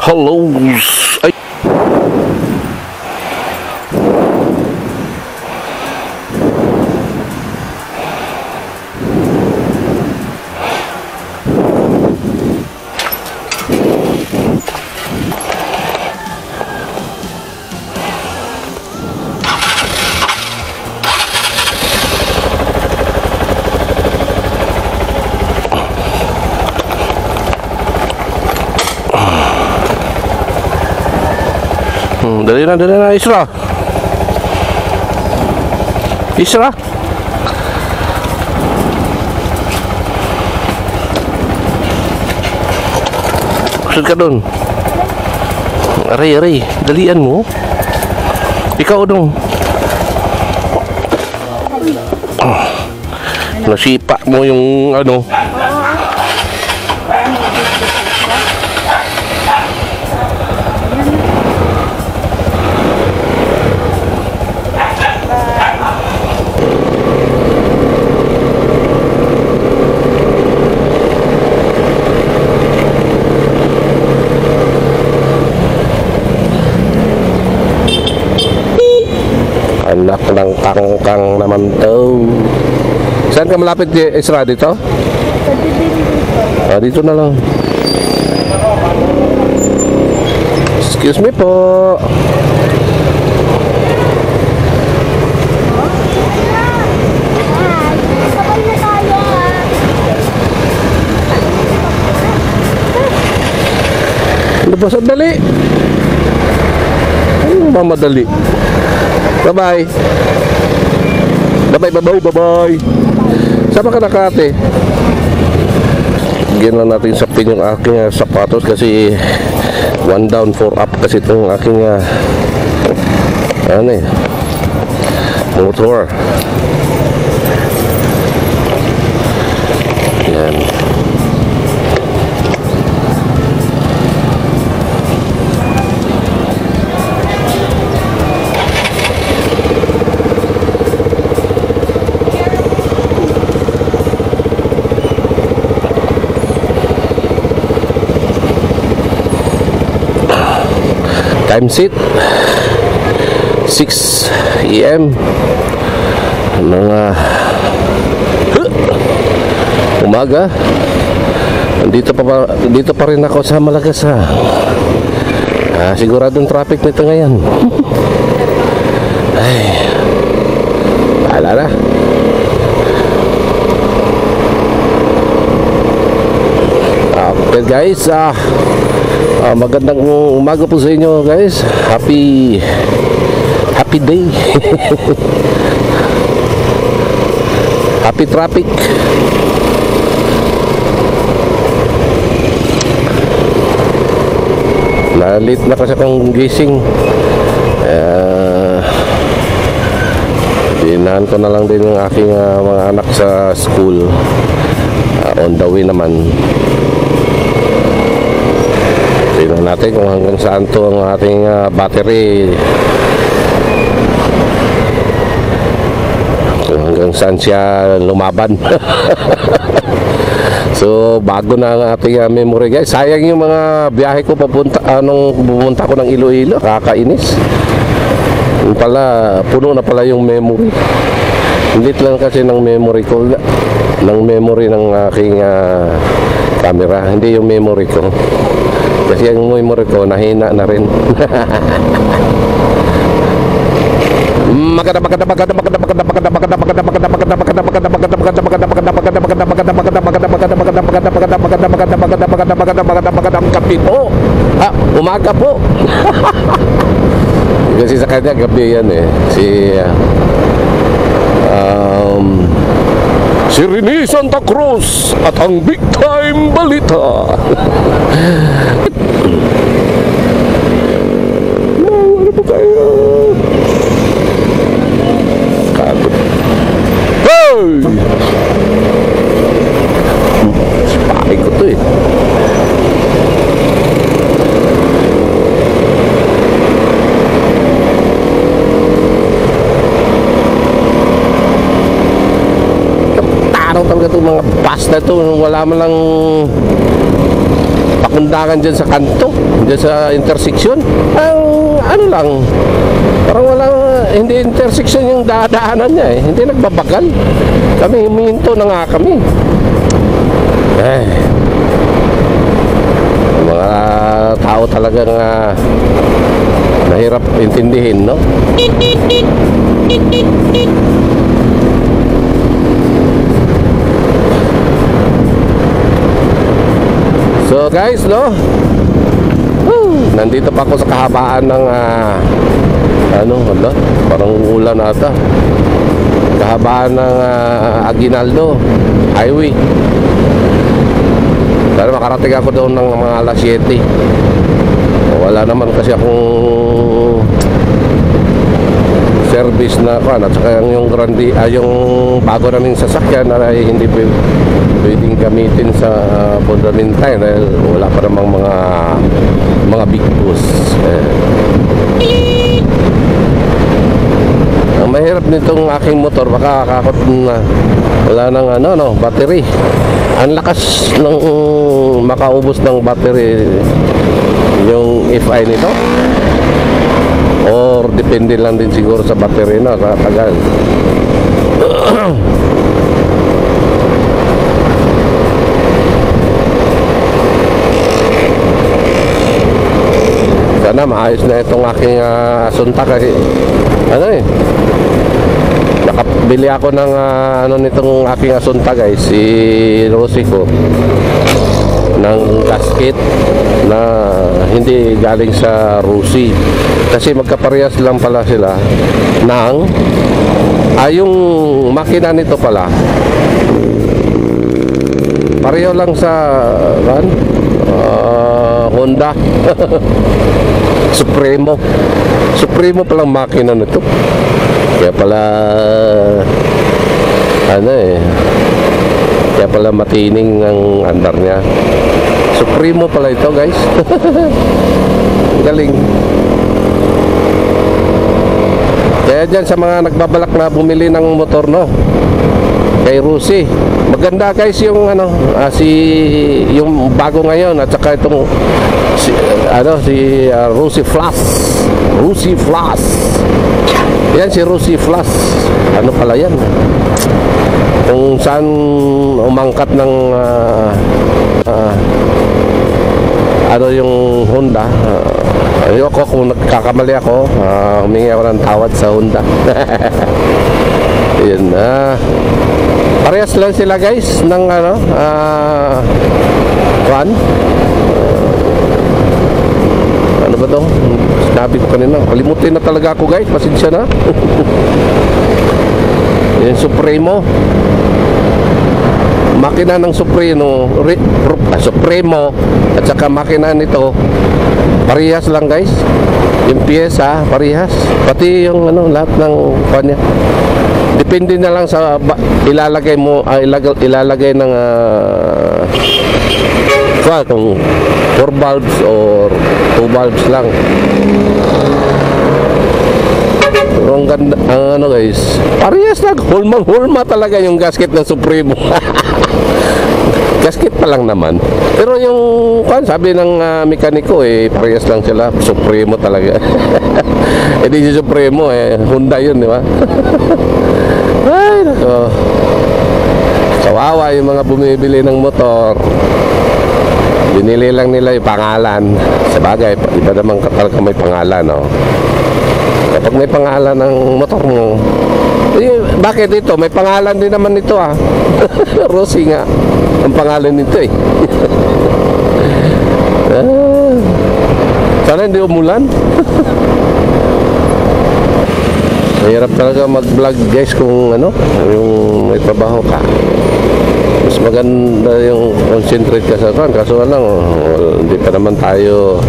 Hello. Ay. Dali na, Isra. Isra. Maksud ka dun? Aray, dalian mo. Ikaw dong. Nasipa mo yung ano. Anak ng kangkang naman to. Saan ka malapit, Isra? Dito? Dito na lang. Excuse me po. Ano ba? Sandali. Ano ba madali? Bye-bye. Bye-bye. Sama ka na, Kate? Bigyan lang natin sa pin yung aking sapatos kasi 1 down 4 up kasi itong aking motor. Yan. Time set 6 AM mga umaga. Dito pa rin ako sa Malagas siguradong traffic nito ngayon. Ay, bahala na. Okay guys, magandang umaga po sa inyo guys. Happy day. Happy traffic. Late na kasi akong gising. Dinahan ko na lang din yung aking mga anak sa school. On the way naman. Tingnan natin kung hanggang saan to ang ating battery. Kung hanggang saan siya lumaban. So bago na ang ating memory guys. Sayang yung mga biyahe ko papunta nung pumunta ko ng Iloilo. Kakainis. Yung pala, puno na pala yung memory. Hindi lang kasi ng memory ko, ng memory ng aking camera, hindi yung memory ko. Kasi yung memory ko nahina na rin. Umaga po. Kasi sa kanya gabi yan si Rene Santa Cruz at ang Big Time Balita. Ano po kayo? Kagod. Hey! Sipahay ko to nakakataw talaga itong mga bus na ito. Wala man lang pakundangan dyan sa kanto, dyan sa intersection. Ano lang, parang walang, hindi intersection yung dadaanan niya eh. Hindi nagbabagal. Kami huminto na nga kami. Mga tao talagang mahirap intindihin, no? So guys, no, nandito pa ako sa kahabaan ng parang ulan ata, kahabaan ng Aguinaldo Highway. Sana makarating ako doon ng mga alas 7. Wala naman kasi akong service na kan, at saka yung yung bago naming sasakyan ay hindi pwedeng gamitin sa Fundamental dahil wala pa namang mga big bus. Ang mahirap nitong aking motor, baka kakakot na wala nang battery. Ang lakas ng makaubos ng battery yung FI nito, or depende lang din siguro sa battery na katagal. Sana maayos na itong aking Asunta kasi nakabili ako ng nitong aking Asunta guys, si Rosie ko, ng gasket na hindi galing sa Rosie, kasi magkaparehas lang pala sila ng yung makina nito pala pareho lang sa Honda. Supremo palang makina nito, kaya pala kaya pala matining ang andar niya. Supremo pala ito guys. Galing. Kaya dyan sa mga nagbabalak na bumili ng motor, no, kay Rosie, maganda guys yung yung bago ngayon, at saka itong si Rosie Flash. Yan si Rosie Flash. Ano pala yan? Kung saan umangkat ng yung Honda. Ayoko, kung nagkakamali ako, humingi ako ng tawad sa Honda. Yun parehas lang sila guys ng ano ba to? Sinabi ko kanina, kalimutin na talaga ako guys, pasensya na. Yung Supremo, makina ng Supremo at saka makina nito parehas lang guys. Yung piyesa parehas, pati yung lahat ng kanya. Depende na lang sa ilalagay mo, ilalagay ng kung 4 bulbs or 2 bulbs lang. Pero ang ganda, guys, parehas lang, hulma talaga yung gasket ng Supremo. Gasket pa lang naman. Pero yung sabi ng mekaniko parehas lang sila, Supremo talaga. Hindi si Supremo Honda yun, di ba? Ay nako, kawawa yung mga bumibili ng motor. Binili lang nila yung pangalan. Sabagay, iba naman talaga may pangalan, no? Kapag may pangalan ng motor mo, bakit ito? May pangalan din naman ito Rosie nga ang pangalan nito sana hindi umulan. Mahirap talaga mag-vlog guys kung yung may trabaho ka. Mas maganda yung concentrate ka sa kan, kaso lang hindi pa naman tayo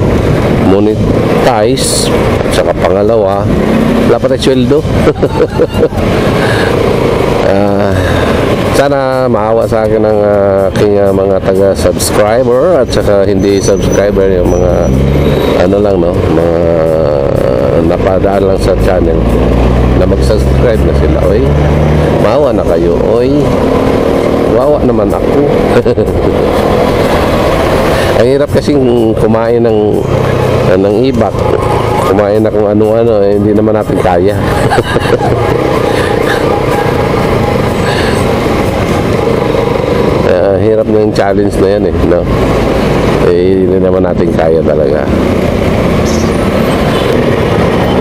monetize. At saka pangalawa, wala pa tayo sweldo. Sana maawa sa akin ng aking mga taga-subscriber at saka hindi subscriber, yung mga mga napadaan lang sa channel na mag-subscribe na sila. Oy, maawa na kayo. Oy, kawawa naman ako. Ang hirap kasing kumain ng ibak, kumain na kung ano-ano, hindi naman natin kaya. Hirap na yung challenge na yan no? Hindi naman natin kaya talaga.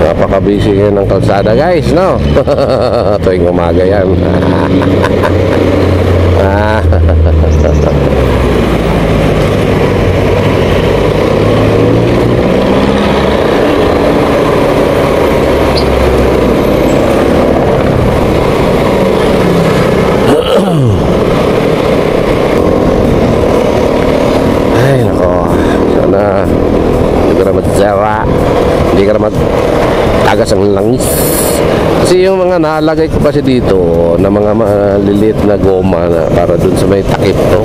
Napaka-busy ngayon ng kalsada guys, no? Tuwing umaga yan. Ay nako, sana hindi ka na magsara, hindi ka na magtagas ang langis. Kasi yung mga naalagay ko kasi dito na mga maliliit na goma na para dun sa may takip to,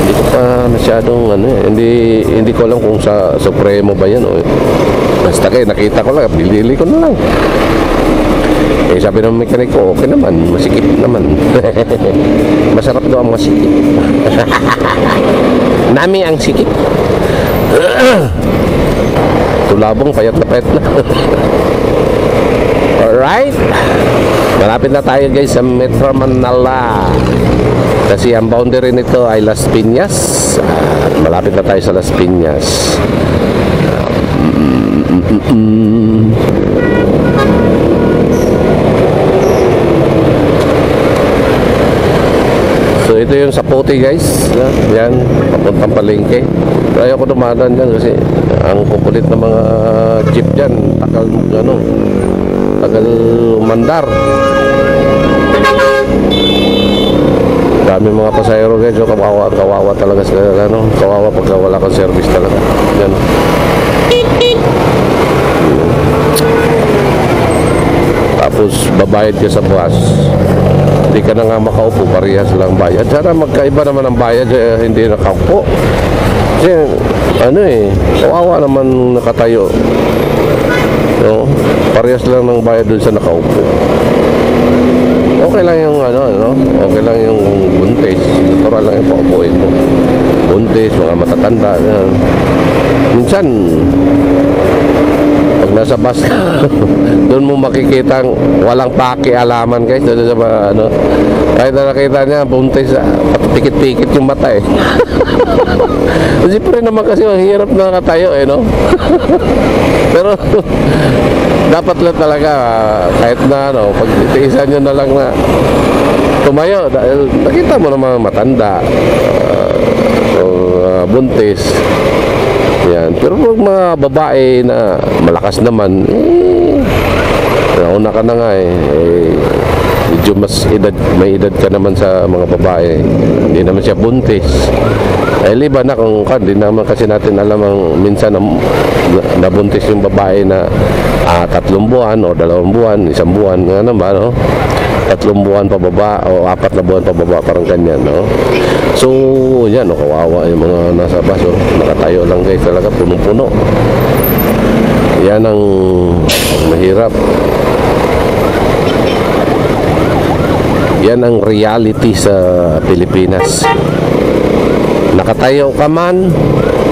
hindi ko pa masyadong hindi ko alam kung sa Supremo ba yan basta kayo nakita ko lang, bilili ko na lang. Sabi ng mekaniko, okay naman, masikip naman. Masarap daw ang masikip. Nami ang sikip. Tulabong, payat na. Alright. Malapit na tayo guys sa Metro Manila. Kasi ang boundary nito ay Las Piñas. Malapit na tayo sa Las Piñas. So ito yung Sapote guys, yan, papuntang palengke. Pero ayaw ko dumadaan dyan kasi ang kukulit ng mga jeep dyan, tagal umandar. Dami mga pasahero guys, kawawa talaga sa kawawa pagka wala kang service talaga. Yan. Tapos babayad ka sa bus, hindi ka na nga makaupo, parehas lang bayad. Sana magkaiba naman ang bayad, hindi nakaupo. Kasi kawawa naman nakatayo, no? Parehas lang ng bayad dun sa nakaupo. Okay lang yung okay lang yung buntis, natural lang yung paupuin mo. Buntis, mga matatanda, minsan pag nasa bus doon mo makikita walang pakialaman guys, doon sa kahit na nakita niya buntis, patikit-tikit yung mata siyempre naman kasi ang hirap na nakatayo no. Pero dapat lang talaga kahit na pag itiisan nyo na lang na tumayo dahil nakita mo naman matanda, buntis yan. Pero pag mga babae na malakas naman, nauna ka na nga medyo may edad ka naman sa mga babae, hindi naman siya buntis. Liba na kung hindi naman kasi natin alam ang minsan nabuntis yung babae na 3 buwan o 2 buwan, 1 buwan, ano ba 3 buwan pa baba o 4 na buwan pa baba, parang ganyan So yan kawawa yung mga nasa bus nakatayo lang guys, talaga punong-puno. Yan ang mahirap. Yan ang reality sa Pilipinas. Nakatayo ka man,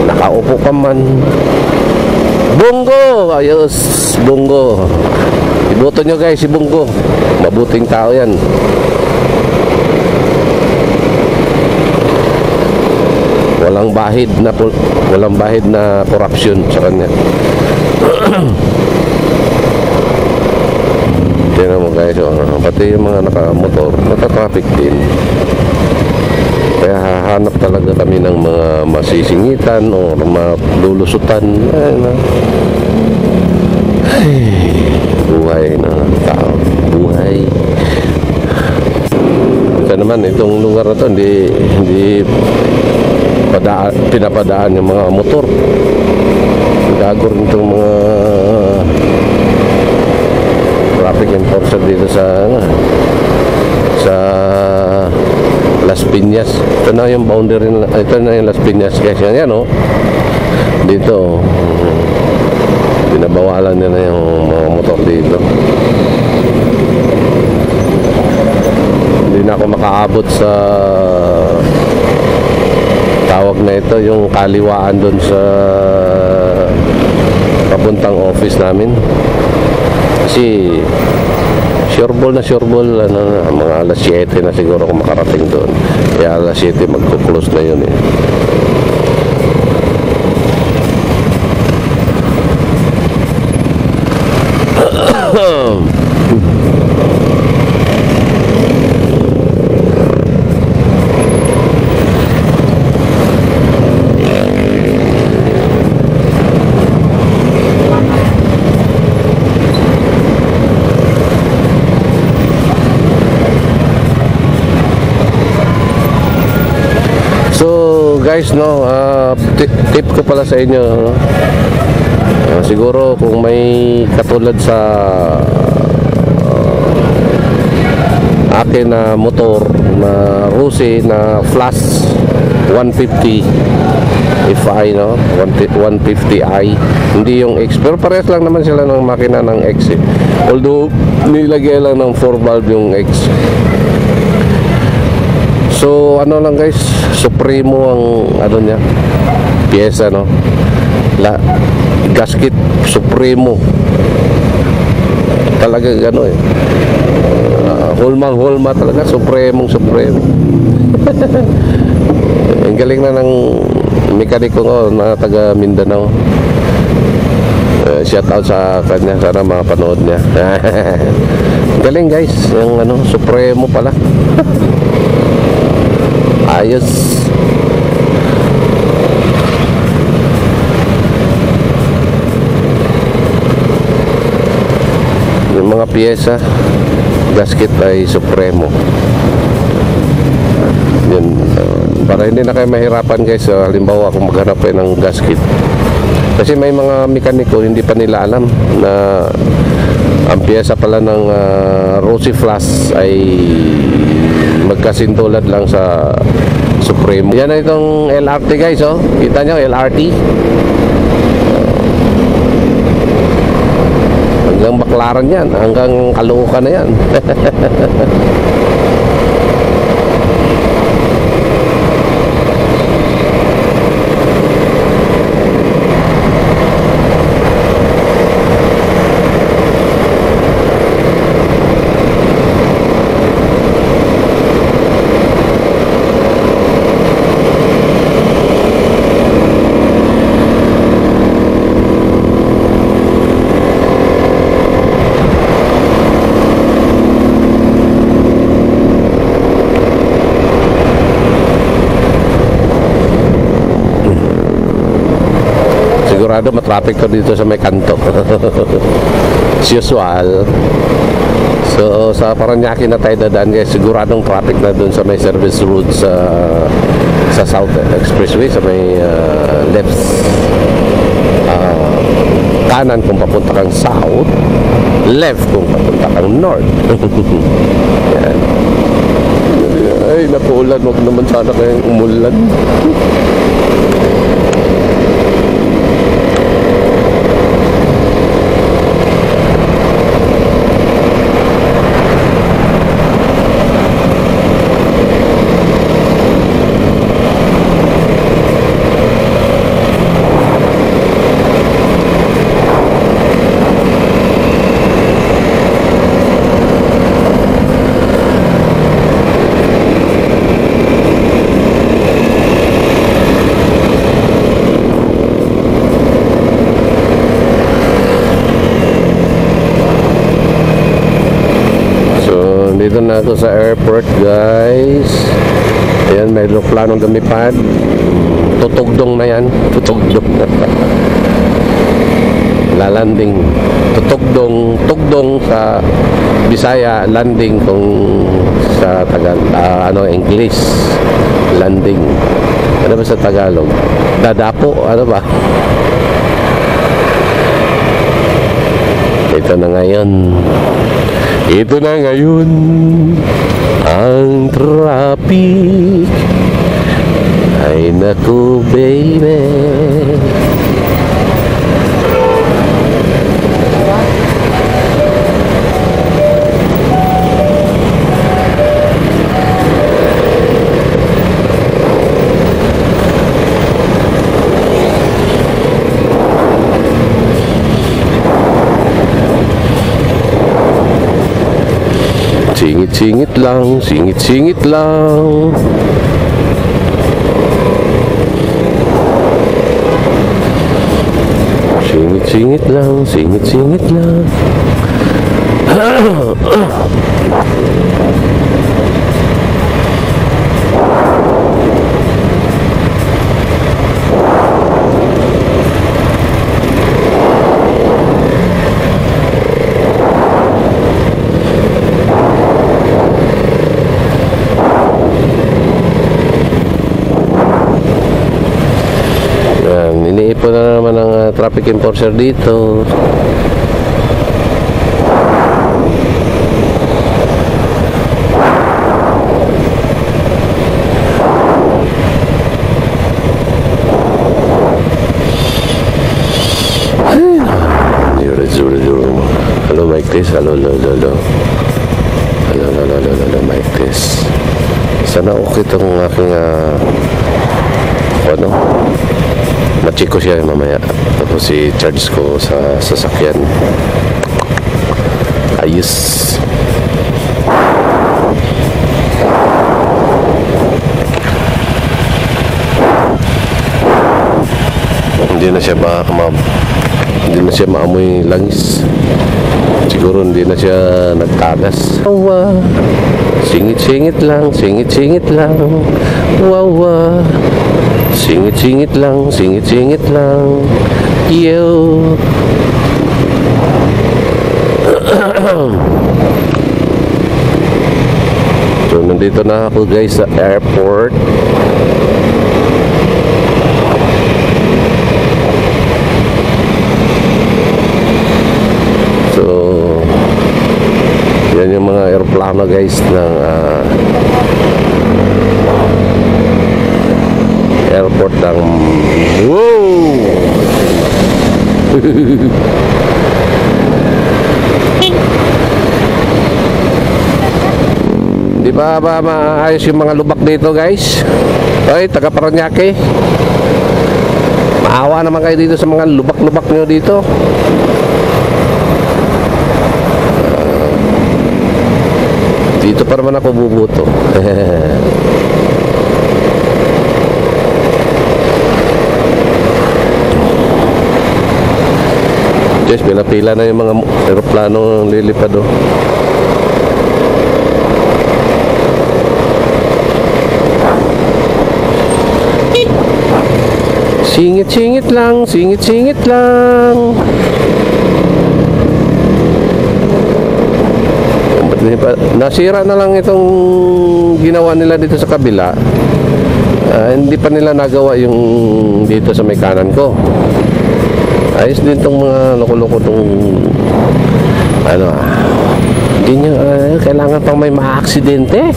nakaupo ka man, Bongo! Ayos, Bongo. Iboto nyo guys si Bongo, mabuting tao yan. Walang bahid na corruption sa kanya. Tingnan mo guys, pati yung mga nakamotor, natatraffic din. Kaya hahanap talaga kami ng mga masisingitan o malulusutan. Buhay ng tao, buhay. Ito naman, itong lugar na to hindi pinapadaan yung mga motor. Gago rin itong mga traffic enforcer dito sa Las Piñas. Ito na yung boundary, ito na yung Las Piñas guys. Yan dito binabawalan nila yung mga motor dito. Hindi na ako makaabot sa tawag na ito, yung kaliwaan doon sa papuntang office namin. Kasi sureball ano, mga alas 7 na siguro kung makarating doon. Kaya alas 7 magko-close na yun eh. Guys, no, tip ko pala sa inyo, no? Siguro kung may katulad sa akin na motor na Rusi na Flash 150 FI, no, 150i, hindi yung X, pero parehas lang naman sila ng makina ng X eh. Although nilagay lang ng 4 valve yung X. So ano lang guys, Supremo ang ano niya, pyesa, no, gasket Supremo talaga, gano eh, hulma talaga, Supremo. Ang galing na ng mekaniko ko na taga Mindanao. Shout out sa kanya, sana mapanood niya. Galing guys, yung ano, Supremo pala. Ayos. Yung mga piyesa, gasket ay Supremo. Yun, para hindi na kayo mahirapan guys, halimbawa kung maghanap kayo ng gasket. Kasi may mga mekaniko hindi pa nila alam na ang piyesa pala ng Rusi Flash ay magkasintulad lang sa Supremo. Yan na itong LRT guys, oh. Kita nyo, LRT. Hanggang Baclaran yan, hanggang Caloocan na yan. Sigurado matraffic ko dito sa may kanto. As usual. So sa Paranaque na tayo dadaan guys, siguradong traffic na dun sa may service road sa South Expressway, sa may left, kanan kung papunta kang south, left kung papunta kang north. Yan. Ay naku, ulan, wag naman sana kayong umulan. Dito na ako sa airport guys. Ayan, may planong lumipad. Tutugdong na yan. Tutugdong na. Lalanding. Tugdong sa Bisaya, landing kung sa English. Landing. Ano ba sa Tagalog? Dadapo, ano ba? Ito na ngayon. Ito na ngayon ang traffic. Ay naku baby. Singit-singit lang, singit-singit lang. Singit-singit lang, singit-singit lang. Iniipon na naman ang traffic enforcer dito. Hello, Mike Tess. Hello, Mike Tess. Sana okay itong aking ano, ma-check ko siya mamaya. Tapos i-charge ko sa sasakyan. Ayos. Hindi na siya hindi na siya maamoy langis. Siguro hindi na siya nagtagas. Wow, singit-singit lang, singit-singit lang. Wow, singit-singit lang, singit-singit lang. Yo. So, nandito na ako guys sa airport. Yan yung mga aeroplano guys ng airport ng wow. Di ba maayos yung mga lubak dito guys? Ay, taga Paranaque, maawa naman kayo dito sa mga lubak-lubak nyo dito. Dito pa naman ako bubuto. Yes, pila-pila na yung mga aeroplano lilipad oh. Singit-singit lang, singit-singit lang. Nasira na lang itong ginawa nila dito sa kabila. Hindi pa nila nagawa yung dito sa may kanan ko. Ayos din itong mga loko-loko itong ano, hindi nyo kailangan pang may ma-aksidente.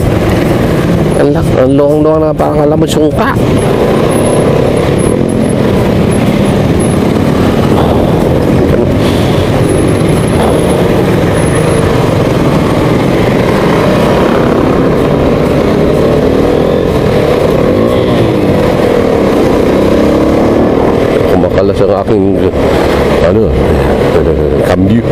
Ang luwang-luwang na parang alam mo sungka. Kumakalas ang aking ano, cambio.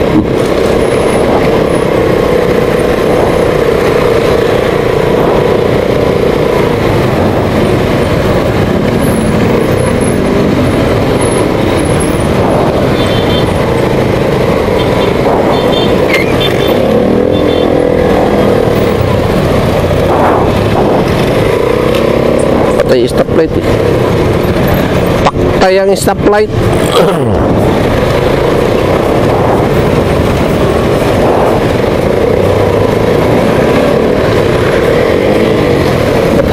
Patay stoplight eh. Paktay ang stoplight.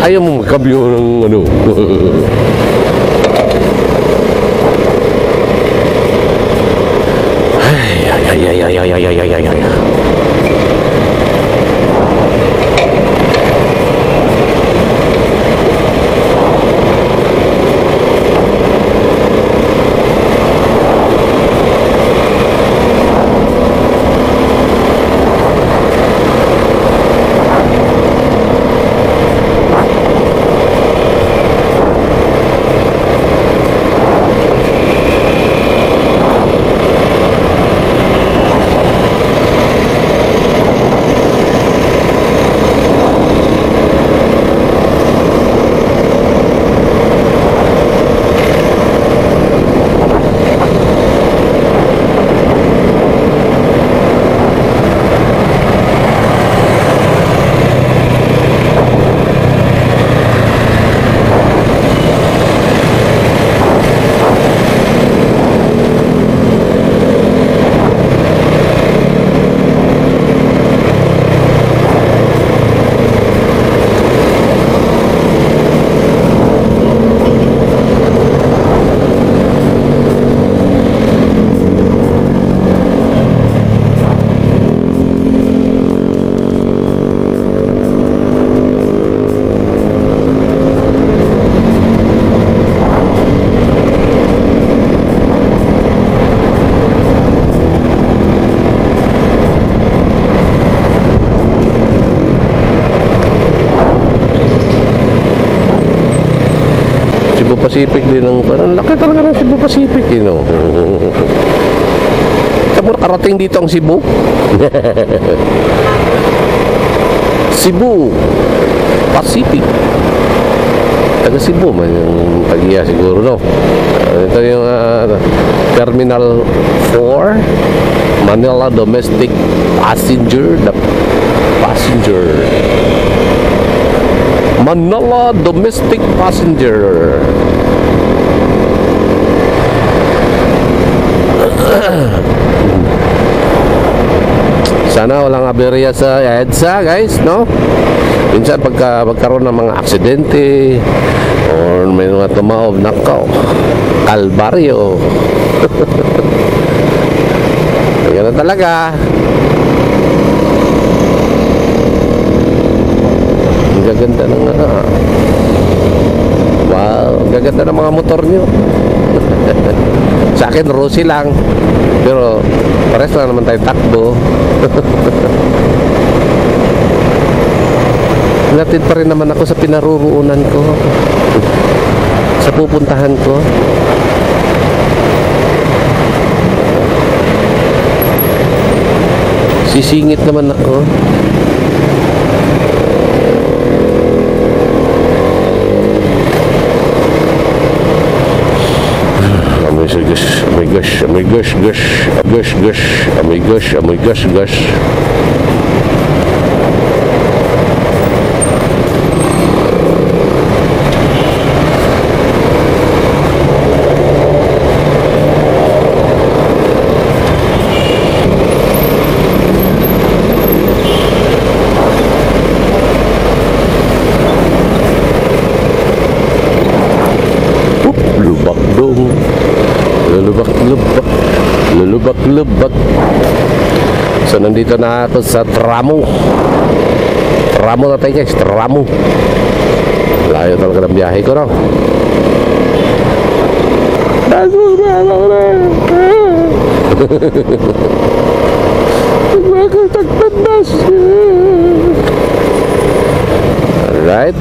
Ayaw mo magkabyo ng ano. Ay. Pacific din ng parang laki talaga ng Cebu Pacific, you know. Saan mo nakarating dito ang Cebu? Cebu Pacific. Taga Cebu man yung tagiya siguro, no? Ito yung Terminal 4 Manila Domestic Passenger Manila Domestic Passenger. Sana walang aberya sa EDSA, guys, no? Minsan magkaroon ng mga aksidente or may mga tumaob, nakaw, kalbaryo. Ganun talaga. Ang gaganda ng wow, ang gaganda ng mga motor nyo. Sa akin, Rosy lang. Pero pares na naman tayo takbo. Natid pa rin naman ako sa pinaruruunan ko, sa pupuntahan ko. Sisingit naman ako. Gosh. Lubak. So nandito na ako sa Tramo na tayo, guys. Tramo. Layo talaga ng biyahe ko, no? Alright.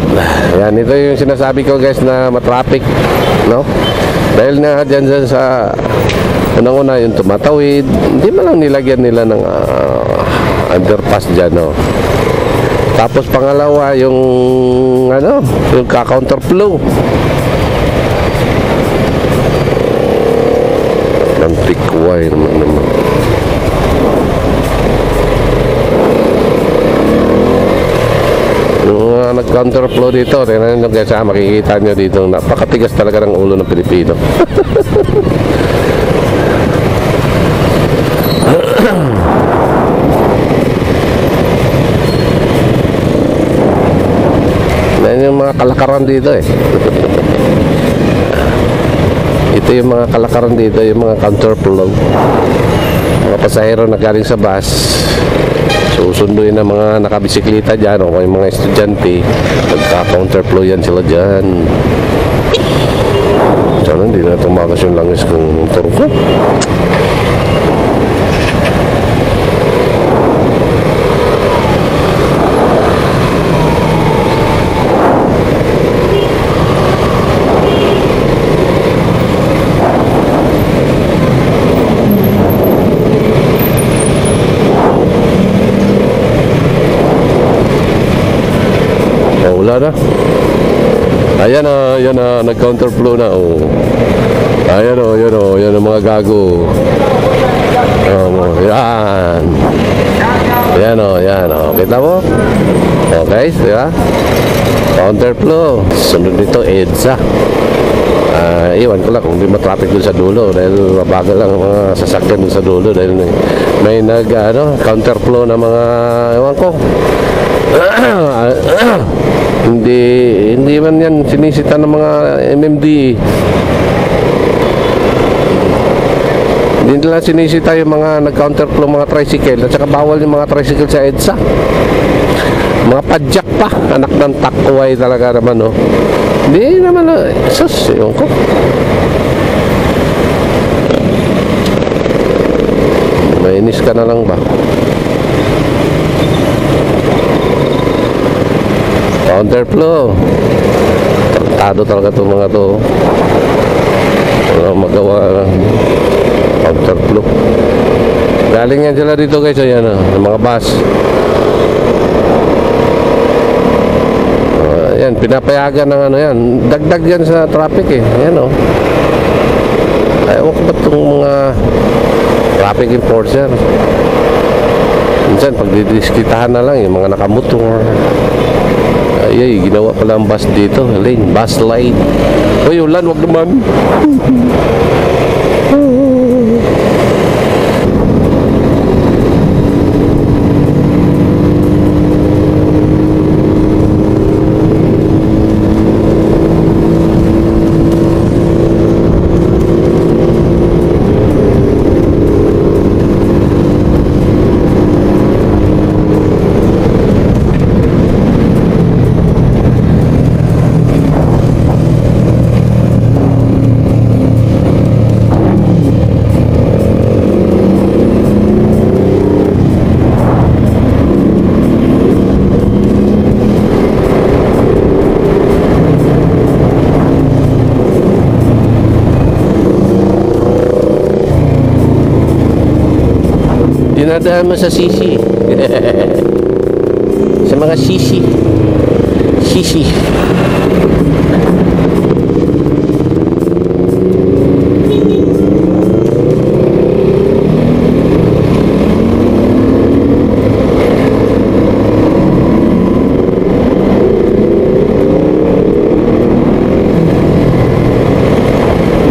Yan, ito yung sinasabi ko, guys, na matraffic, no? Dahil na dyan sa unang-una yung tumatawid, hindi man lang nilagyan nila ng underpass dyan, no? Tapos pangalawa yung yung ka-counterflow ng tikway naman. Yung nag-counterflow dito, tingnan nyo guys, makikita nyo dito, napakatigas talaga ng ulo ng Pilipino. Yan yung mga kalakaran dito eh. Ito yung mga kalakaran dito, yung mga counterflow. Mga pasahero na galing sa bus, susunduin ng mga nakabisikleta dyan o yung mga estudyante, magka-counterflow yan sila dyan. Sana hindi na tumakas yung langis kong motor ko. Wala na. Ayan na, nag-counterflow na. Oh. Ayan ang mga gago. Yan. Yan. Kita mo? Okay, di ba? Counterflow. Sunod nito, EDSA. Iwan ko lang kung hindi matraffic dun sa dulo dahil mabagal lang ang mga sasakyan dun sa dulo dahil may counterflow na mga ewan ko. Hindi man yan sinisita ng mga MMDA. Hindi nila sinisita yung mga nag-counterflow mga tricycle at saka bawal yung mga tricycle sa EDSA. Mga padjak pa, anak ng takway talaga naman, no? Hindi naman, sus, yun ko. Mainis ka na lang ba? Counterflow. Tartado talaga itong mga to. magawa ng counterflow. Galing yan sila dito guys, ayan ng mga bus. Yan, pinapayagan ng ano yan. Dagdag yan sa traffic eh. Ayan o. Ayaw ko ba itong mga traffic enforcer? Minsan, pagdidiskitahan na lang yung mga nakamotor. Ay, ginawa pala ang bus dito. Lane, bus lane. Uy, ulan, wag naman. Dinadaan mo sa sisi. Sa mga sisi. Sisi.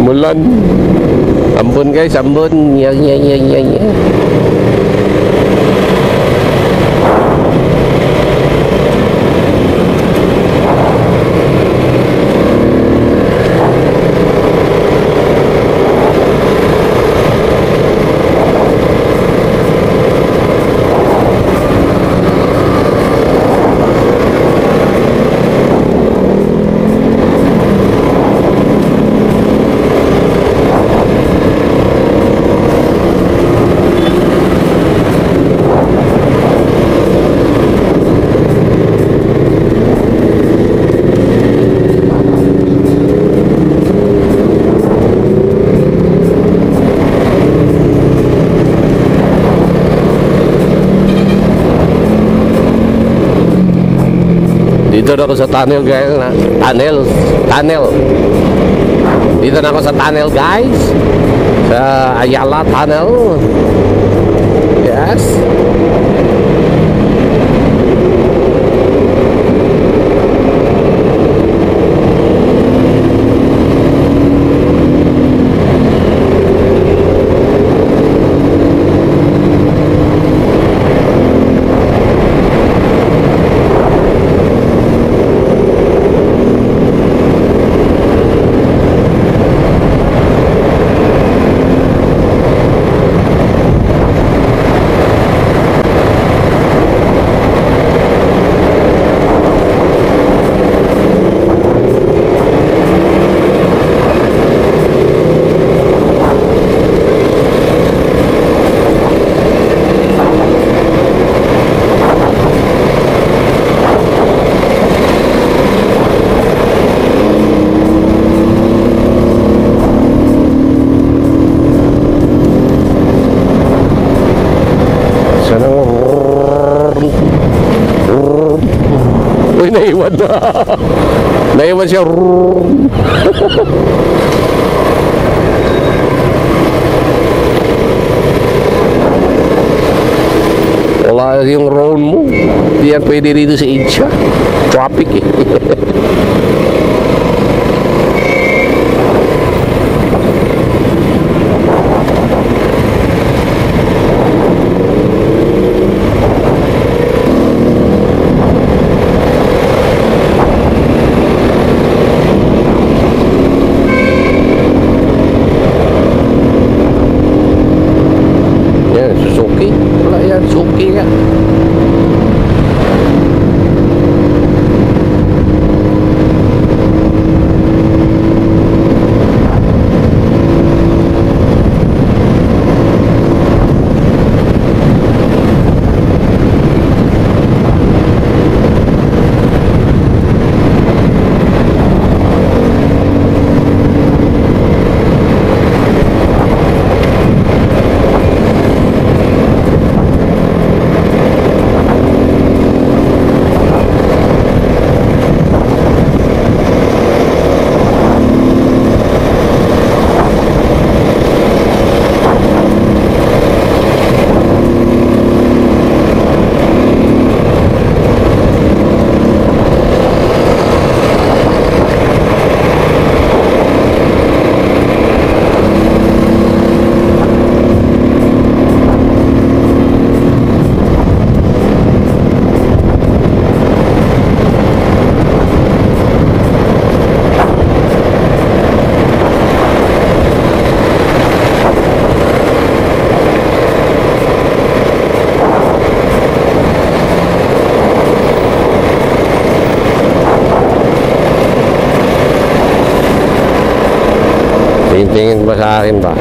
Mulan. Ambon guys, ambon. Yang. Dito na ako sa tunnel guys. Tunnel. Dito na ako sa tunnel guys. Sa Ayala Tunnel. Yes. Uy, naiwan na. Naiwan siya. Wala yung roll mo. Hindi yan pwede dito sa Incha. Traffic eh. Suki ya. Tingin ba sa akin ba?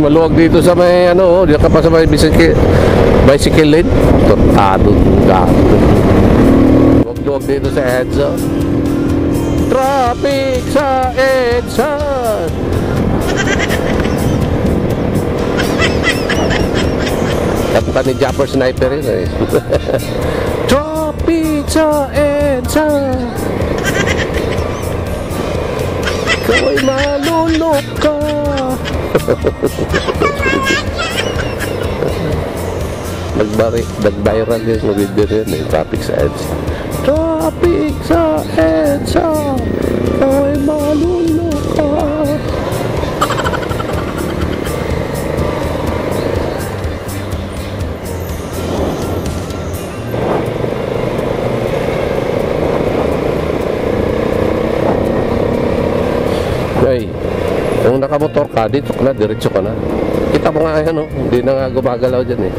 Maluwag dito sa may ano, diyan ka pa sa may bicycle lane. Tortado gato. Luwag dito sa EDSA. Traffic sa EDSA. Kanta ni Japper Sniper yun eh. Traffic sa EDSA. Ikaw ay malulok ka. Nag-viral yung video rin eh. Traffic sa EDSA. Traffic sa EDSA. Ay malulok ka. Ay, kung nakamotor ka, dito ka na, diretso ka na. Kita mo nga yan, hindi na nga gumagalaw dyan eh.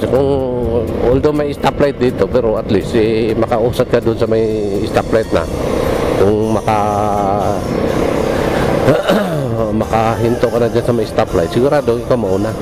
Kung, although may stoplight dito, pero at least makausat ka dun sa may stoplight na. Kung makahinto ka na dyan sa may stoplight, sigurado ikaw mauna.